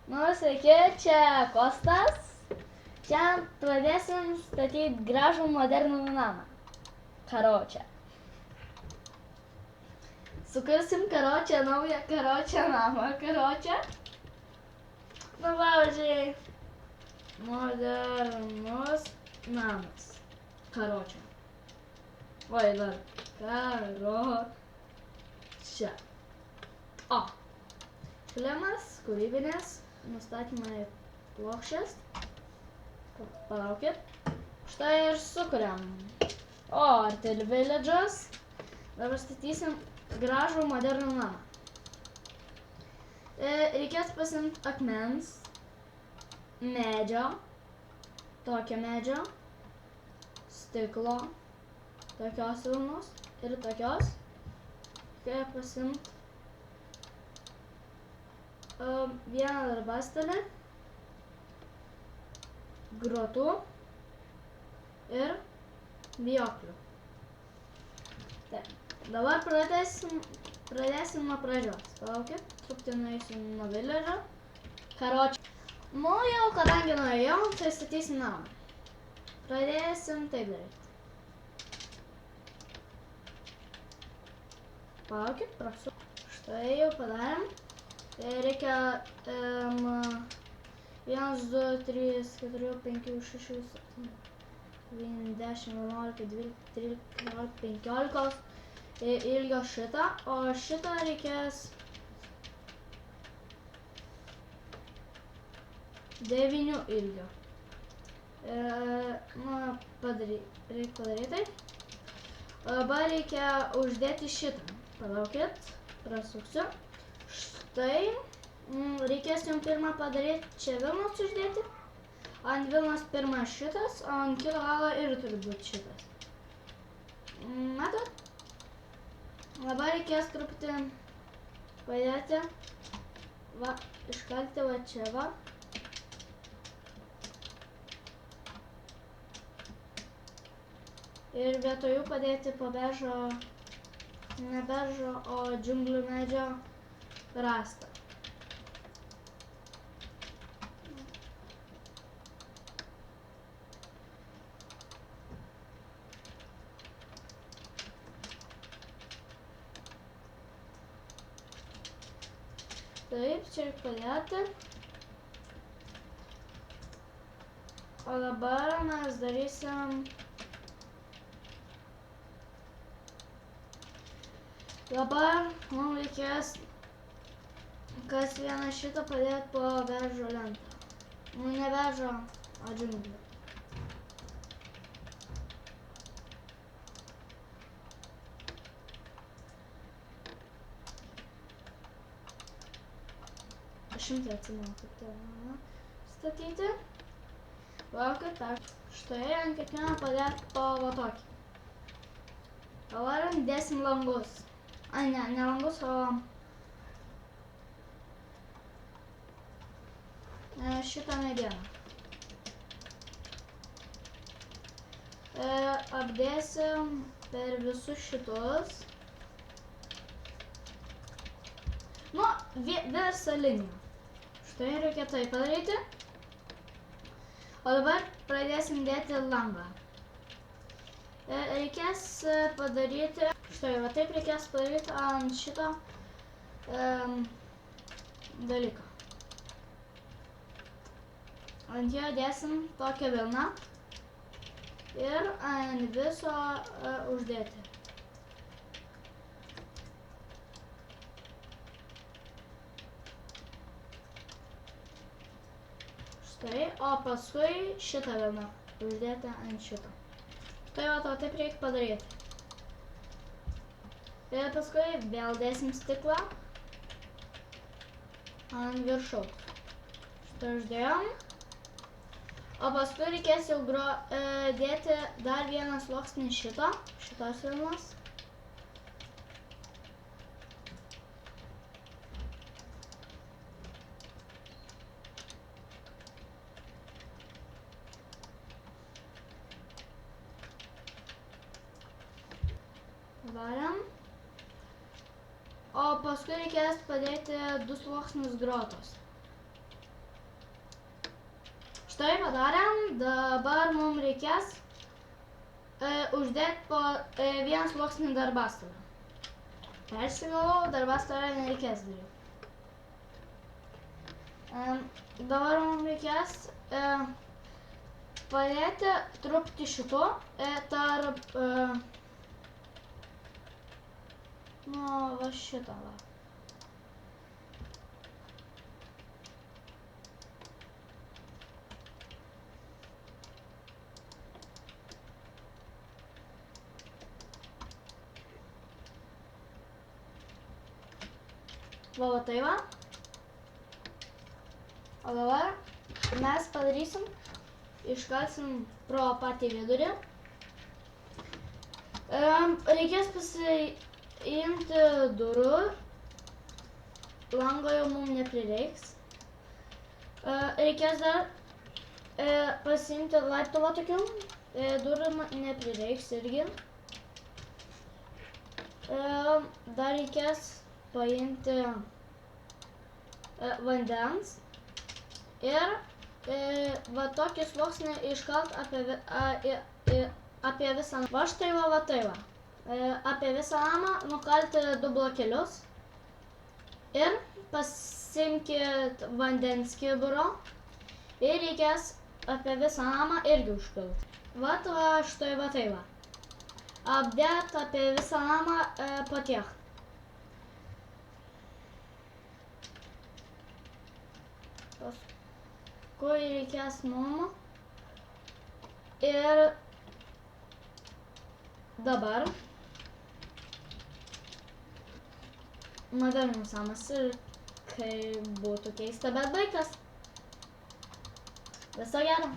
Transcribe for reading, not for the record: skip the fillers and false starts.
Nu, sveiki, čia Kostas. Šiandien pradėsim statyti gražų modernų namą. Karočią. Sukursim karočią, naują karočią namą. Karočią. Nu, pavyzdžiui, modernus namas. Karočią. Oi, dar. Karočią. O. Šlemas, kūrybinės, nustatymai plokščias. Palaukit. Štai ir sukuriam. O, Artil Village'as. Dabar statysim gražų modernų namą. Reikės pasimti akmens, medžio, tokio medžio, stiklo, tokios vilnos ir tokios. Reikia pasimti vieną darbastalį, grotų ir vijoklių. Taip, dabar pradėsim nuo pradžios. Palaukit, truputį nueisim nuo village'o. Karočią. Nu jau, kadangi nuėjau, tai statysim namą. Pradėsim taip daryti. Palaukit, prasu. Štai jau padarėm. Tai reikia 1, 2, 3, 4, 5, 6, 7, 10, 11, 12, 13, 15 ilgio šitą, o šitą reikės 9 ilgio. Reikia padaryti. Dabar reikia uždėti šitą. Palaukit, prasuksiu. Štai, reikės jums pirmą padaryti čia vilnos uždėti. Ant vilnos pirma šitas, o ant kito galo ir turi būti šitas. Matot? Dabar reikės truputį padėti, va, iškalti va čia va. Ir vietoj jų padėti po beržo, ne beržo, o džiunglių medžio rastą. Taip, čia reikia padėti. O dabar mes darysim... Dabar mums reikės kas vieną šitą padėti po beržo lentą. Nu, ne beržo, o džiunglių. Aš šimtai atsimenu, kaip tai statyti. Laukit, tak. Štai ant kiekvieną padėti po va tokį. Dabar dėsim langus. Ai, ne langus, o... šitą medieną. Apdėsim per visus šitus. Nu, visą liniją. Štai reikia tai padaryti. O dabar pradėsim dėti langą. Reikės padaryti, štai, va taip reikės padaryti ant šito dalyko. Ant jo dėsim tokią vilną ir ant viso uždėti. Štai, o paskui šitą vilną uždėti ant šito. Tai va, to taip reikia padaryti. Ir paskui vėl dėsim stiklą ant viršaus. Šitą uždėjom. O paskui reikės jau dėti dar vieną sluoksnį šitos vilnos. Varėm. O paskui reikės padėti 2 sluoksnius grotos. Štai padarėm, dabar mums reikės uždėti po vieną sluoksnį darbastalę. Persigalvojau, darbastalę nereikės daryti. Dabar mums reikės padėti truputį šito tarp, va šitą va. Va tai va. O dabar mes padarysim, iškalsim pro patį vidurį. Reikės pasiimti durų, lango jau mums neprireiks. Reikės dar pasiimti laiptuvą tokių, durų neprireiks irgi. Dar reikės paimti vandens ir va tokį sluoksnį iškalt apie visą namą. Va štai va tai va. Apie visą namą nukalti 2 blokelius ir pasiimkit vandens kibiro ir reikės apie visą namą irgi užpilti. Va štai va tai va. Apdėt apie visą namą po tiek. Paskui reikės mums ir dabar modernius namas ir kai būtų keista, bet baigtas. Viso gero.